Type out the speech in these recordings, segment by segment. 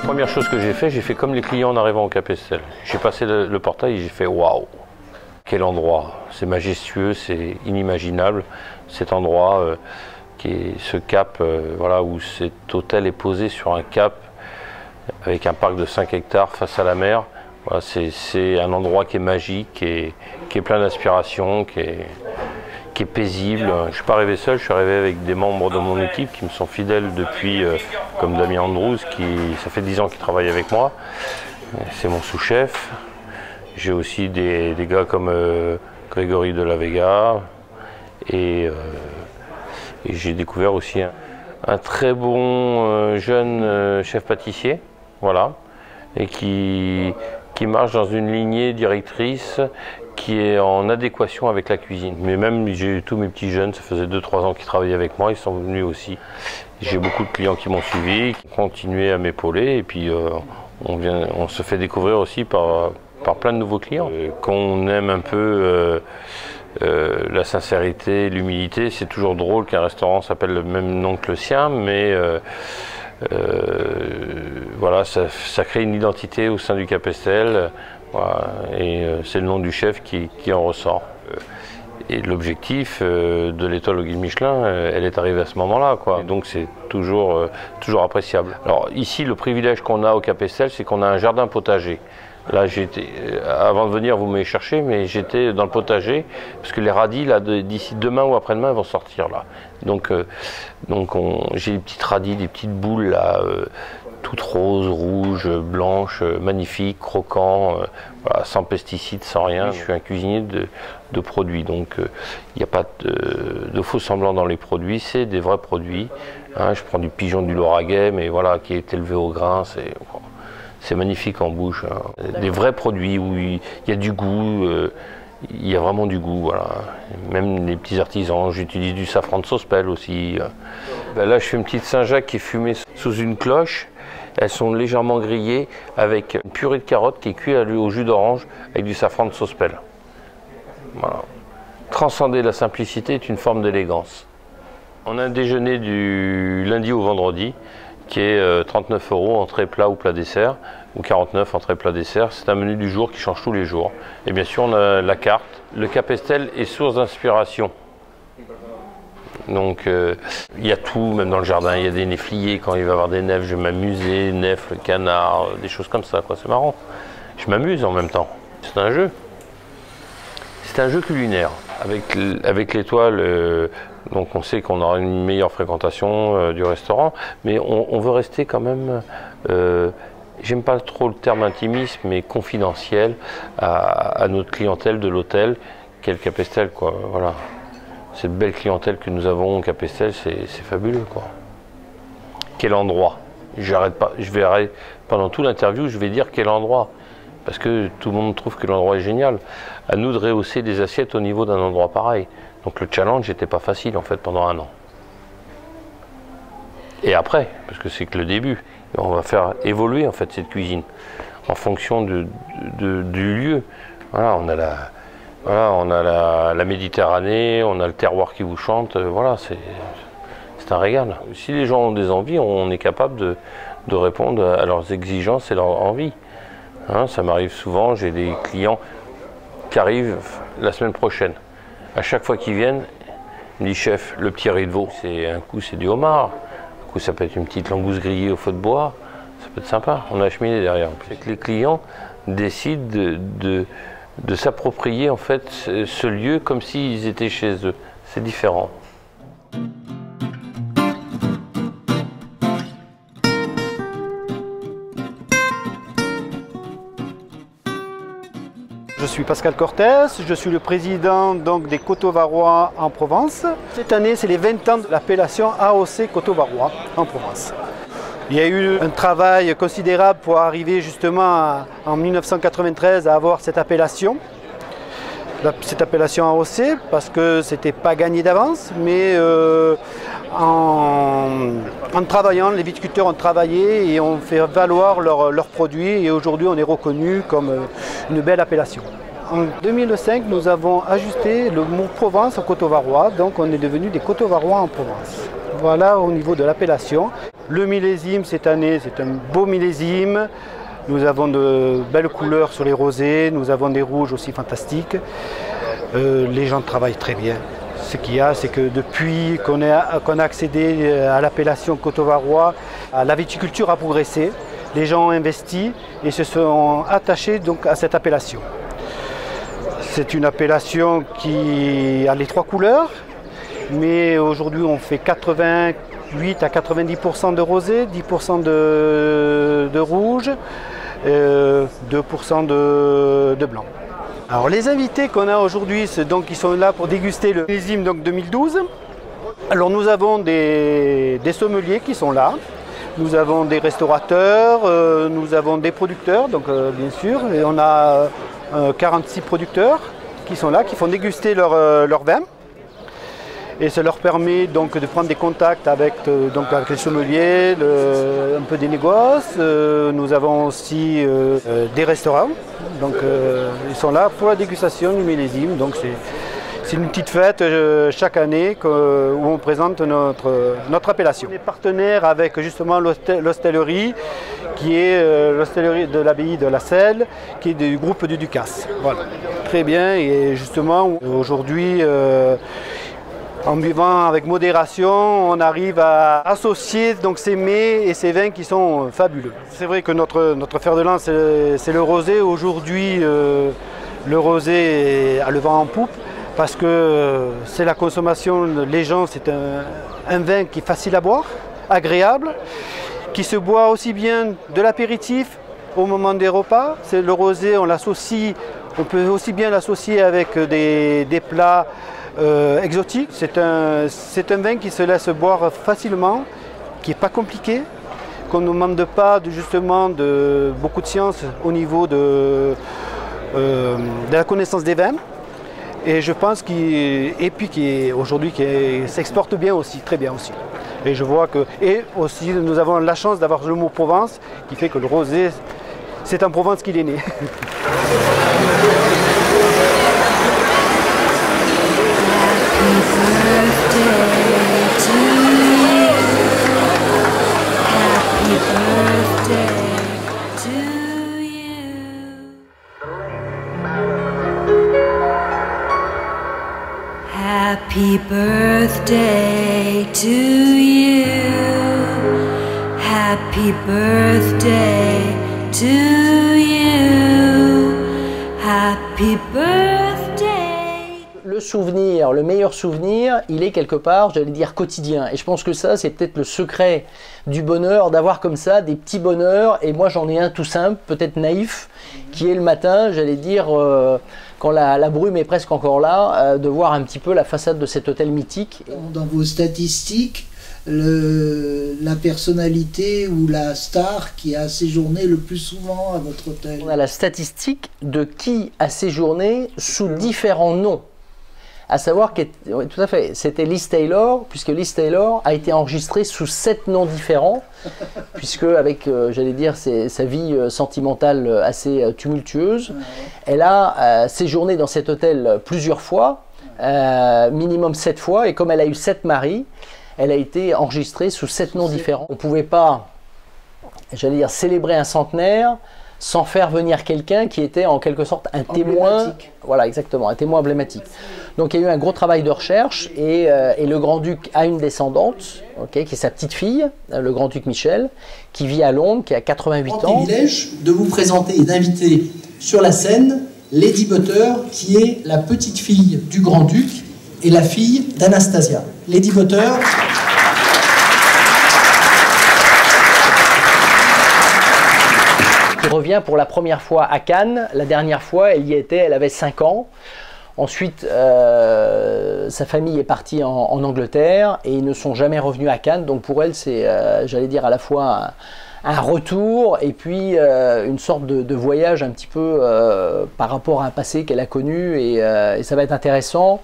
Première chose que j'ai fait comme les clients en arrivant au Cap Estel. J'ai passé le portail et j'ai fait waouh, quel endroit, c'est majestueux, c'est inimaginable. Cet endroit qui est ce cap, voilà, où cet hôtel est posé sur un cap avec un parc de 5 hectares face à la mer. Voilà, c'est un endroit qui est magique, qui est plein d'inspiration, qui est paisible. Je ne suis pas arrivé seul, je suis arrivé avec des membres de mon équipe qui me sont fidèles depuis, comme Damien Andrews, ça fait 10 ans qu'il travaille avec moi. C'est mon sous-chef. J'ai aussi des gars comme Grégory de la Vega. Et j'ai découvert aussi un très bon jeune chef pâtissier, voilà, et qui marche dans une lignée directrice qui est en adéquation avec la cuisine. Mais même j'ai eu tous mes petits jeunes, ça faisait 2-3 ans qu'ils travaillaient avec moi, ils sont venus aussi. J'ai beaucoup de clients qui m'ont suivi, qui ont continué à m'épauler, et puis on se fait découvrir aussi par plein de nouveaux clients. Quand on aime un peu la sincérité, l'humilité, c'est toujours drôle qu'un restaurant s'appelle le même nom que le sien, mais voilà, ça crée une identité au sein du Cap Estel, voilà, et c'est le nom du chef qui en ressort. Et l'objectif de l'étoile au guide Michelin, elle est arrivée à ce moment-là, quoi. Donc c'est toujours appréciable. Alors ici, le privilège qu'on a au Cap Estel, c'est qu'on a un jardin potager. Là, avant de venir, vous m'avez cherché, mais j'étais dans le potager, parce que les radis, là, d'ici demain ou après-demain, vont sortir, là. Donc j'ai des petites radis, des petites boules, là, toutes roses, rouges, blanches, magnifiques, croquants, voilà, sans pesticides, sans rien. Je suis un cuisinier de produits, donc il n'y a pas de faux semblants dans les produits, c'est des vrais produits. Hein, je prends du pigeon du Lauragais, mais voilà, qui est élevé au grain, c'est magnifique en bouche, hein. Des vrais produits où il y a du goût, il y a vraiment du goût, voilà. Même les petits artisans, j'utilise du safran de Sospel aussi. Ben là, je fais une petite Saint-Jacques qui est fumée sous une cloche. Elles sont légèrement grillées avec une purée de carottes qui est cuite au jus d'orange avec du safran de Sospel. Voilà. Transcender la simplicité est une forme d'élégance. On a un déjeuner du lundi au vendredi qui est 39 €, entrée, plat ou plat dessert, ou 49, entrée, plat dessert. C'est un menu du jour qui change tous les jours. Et bien sûr, on a la carte. Le Cap Estel est source d'inspiration. Donc, il y a tout, même dans le jardin. Il y a des néfliers, quand il va y avoir des nefs, je vais m'amuser, nefs, canards, des choses comme ça, quoi. C'est marrant. Je m'amuse en même temps. C'est un jeu. C'est un jeu culinaire. Avec l'étoile, donc on sait qu'on aura une meilleure fréquentation du restaurant, mais on veut rester quand même, j'aime pas trop le terme intimiste, mais confidentiel à notre clientèle de l'hôtel, qu'est le Cap Estel, quoi. Voilà. Cette belle clientèle que nous avons au Cap Estel, c'est fabuleux, quoi. Quel endroit? J'arrête pas, pendant toute l'interview, je vais dire quel endroit. Parce que tout le monde trouve que l'endroit est génial. À nous de rehausser des assiettes au niveau d'un endroit pareil. Donc le challenge n'était pas facile en fait pendant 1 an. Et après, parce que c'est que le début, on va faire évoluer en fait cette cuisine en fonction du lieu. Voilà, on a la Méditerranée, on a le terroir qui vous chante. Voilà, c'est un régal. Si les gens ont des envies, on est capable de répondre à leurs exigences et leurs envies. Hein, ça m'arrive souvent, j'ai des clients qui arrivent la semaine prochaine. À chaque fois qu'ils viennent, ils me disent chef, le petit riz de veau, un coup c'est du homard, un coup ça peut être une petite langouste grillée au feu de bois, ça peut être sympa, on a la cheminée derrière. C'est que les clients décident de s'approprier en fait ce lieu comme s'ils étaient chez eux. C'est différent. Je suis Pascal Cortès, je suis le président donc, des Coteaux-Varois en Provence. Cette année, c'est les 20 ans de l'appellation AOC Coteaux-Varois en Provence. Il y a eu un travail considérable pour arriver justement en 1993 à avoir cette appellation AOC, parce que c'était pas gagné d'avance, mais en travaillant, les viticulteurs ont travaillé et ont fait valoir leurs produits, et aujourd'hui on est reconnu comme une belle appellation. En 2005, nous avons ajusté le mot Provence au Coteaux-Varois, donc on est devenu des Coteaux-Varois en Provence. Voilà au niveau de l'appellation. Le millésime cette année, c'est un beau millésime. Nous avons de belles couleurs sur les rosés, nous avons des rouges aussi fantastiques. Les gens travaillent très bien. Ce qu'il y a, c'est que depuis qu'on a accédé à l'appellation Coteaux-Varois, la viticulture a progressé. Les gens ont investi et se sont attachés donc à cette appellation. C'est une appellation qui a les 3 couleurs, mais aujourd'hui on fait 88 à 90% de rosé, 10% de rouge, 2% de blanc. Alors les invités qu'on a aujourd'hui, ils sont là pour déguster le millésime 2012. Alors nous avons des sommeliers qui sont là, nous avons des restaurateurs, nous avons des producteurs, donc bien sûr, et on a 46 producteurs qui sont là, qui font déguster leur vin. Et ça leur permet donc de prendre des contacts avec les sommeliers, un peu des négoces. Nous avons aussi des restaurants. Donc ils sont là pour la dégustation du millésime. Donc c'est une petite fête chaque année où on présente notre appellation. On est partenaire avec justement l'hostellerie, qui est l'hostellerie de l'abbaye de la Selle, qui est du groupe du Ducasse. Voilà. Très bien, et justement aujourd'hui, en buvant avec modération, on arrive à associer donc ces mets et ces vins qui sont fabuleux. C'est vrai que notre fer de lance, c'est le rosé. Aujourd'hui, le rosé a le vent en poupe parce que c'est la consommation. Les gens, c'est un vin qui est facile à boire, agréable, qui se boit aussi bien de l'apéritif au moment des repas. Le rosé, on peut aussi bien l'associer avec des plats exotique. C'est un vin qui se laisse boire facilement, qui n'est pas compliqué, qu'on ne demande pas justement de beaucoup de science au niveau de la connaissance des vins. Et je pense qu'aujourd'hui s'exporte bien aussi, très bien aussi. Et je vois que, et aussi nous avons la chance d'avoir le mot Provence, qui fait que le rosé, c'est en Provence qu'il est né. Happy birthday to you. Happy birthday to you. Happy birthday. Le souvenir, le meilleur souvenir, il est quelque part, j'allais dire, quotidien. Et je pense que ça, c'est peut-être le secret du bonheur, d'avoir comme ça des petits bonheurs. Et moi, j'en ai un tout simple, peut-être naïf, qui est le matin, j'allais dire, quand la brume est presque encore là, de voir un petit peu la façade de cet hôtel mythique. Dans vos statistiques, la personnalité ou la star qui a séjourné le plus souvent à votre hôtel? On a la statistique de qui a séjourné sous différents noms. À savoir que, oui, tout à fait, c'était Liz Taylor, puisque Liz Taylor a été enregistrée sous 7 noms différents, puisque avec, j'allais dire, sa vie sentimentale assez tumultueuse, elle a séjourné dans cet hôtel plusieurs fois, minimum 7 fois, et comme elle a eu 7 maris, elle a été enregistrée sous 7 noms différents. On ne pouvait pas, j'allais dire, célébrer un centenaire sans faire venir quelqu'un qui était en quelque sorte un témoin. Voilà, exactement, un témoin emblématique. Donc il y a eu un gros travail de recherche et le grand-duc a une descendante, okay, qui est sa petite fille, le grand-duc Michel, qui vit à Londres, qui a 88 ans. J'ai le privilège de vous présenter et d'inviter sur la scène Lady Butter, qui est la petite fille du grand-duc et la fille d'Anastasia. Lady Butter. Qui revient pour la première fois à Cannes. La dernière fois, elle y était, elle avait 5 ans. Ensuite, sa famille est partie en Angleterre et ils ne sont jamais revenus à Cannes. Donc pour elle, c'est, j'allais dire, à la fois un retour et puis une sorte de voyage un petit peu par rapport à un passé qu'elle a connu. Et ça va être intéressant.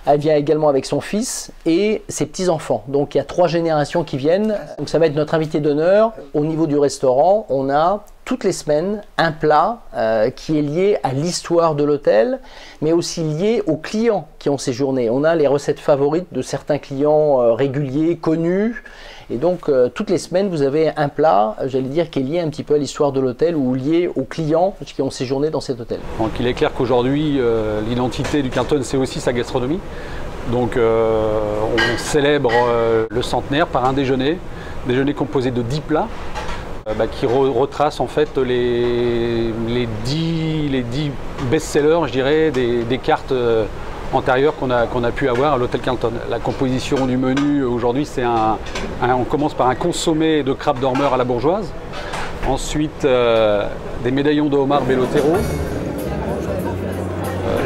Elle vient également avec son fils et ses petits-enfants. Donc il y a 3 générations qui viennent. Donc ça va être notre invité d'honneur. Au niveau du restaurant, on a toutes les semaines un plat qui est lié à l'histoire de l'hôtel, mais aussi lié aux clients qui ont séjourné. On a les recettes favorites de certains clients réguliers, connus, Et donc, toutes les semaines, vous avez un plat, j'allais dire, qui est lié un petit peu à l'histoire de l'hôtel ou lié aux clients qui ont séjourné dans cet hôtel. Donc, il est clair qu'aujourd'hui, l'identité du Carlton, c'est aussi sa gastronomie. Donc, on célèbre le centenaire par un déjeuner composé de 10 plats. Qui retrace en fait les 10 best-sellers, je dirais, des cartes antérieures qu'on a pu avoir à l'hôtel Carlton. La composition du menu aujourd'hui, on commence par un consommé de crabe dormeur à la bourgeoise, ensuite des médaillons de homard Bellotero,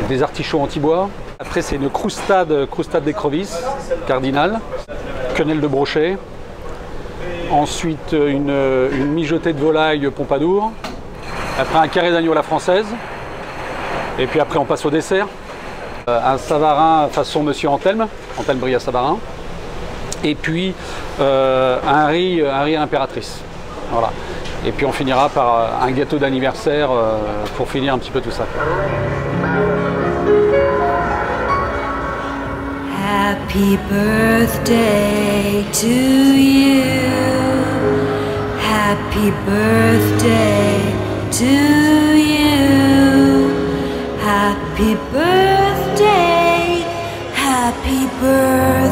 des artichauts antibois. Après, c'est une croustade d'écrevisse cardinal, quenelle de brochet. Ensuite, une mijotée de volaille Pompadour. Après, un carré d'agneau à la française. Et puis après, on passe au dessert. Un savarin façon Monsieur Antelme Bria Savarin. Et puis, un riz à l'impératrice. Voilà. Et puis, on finira par un gâteau d'anniversaire pour finir un petit peu tout ça. Happy birthday to you. Happy birthday to you. Happy birthday. Happy birthday.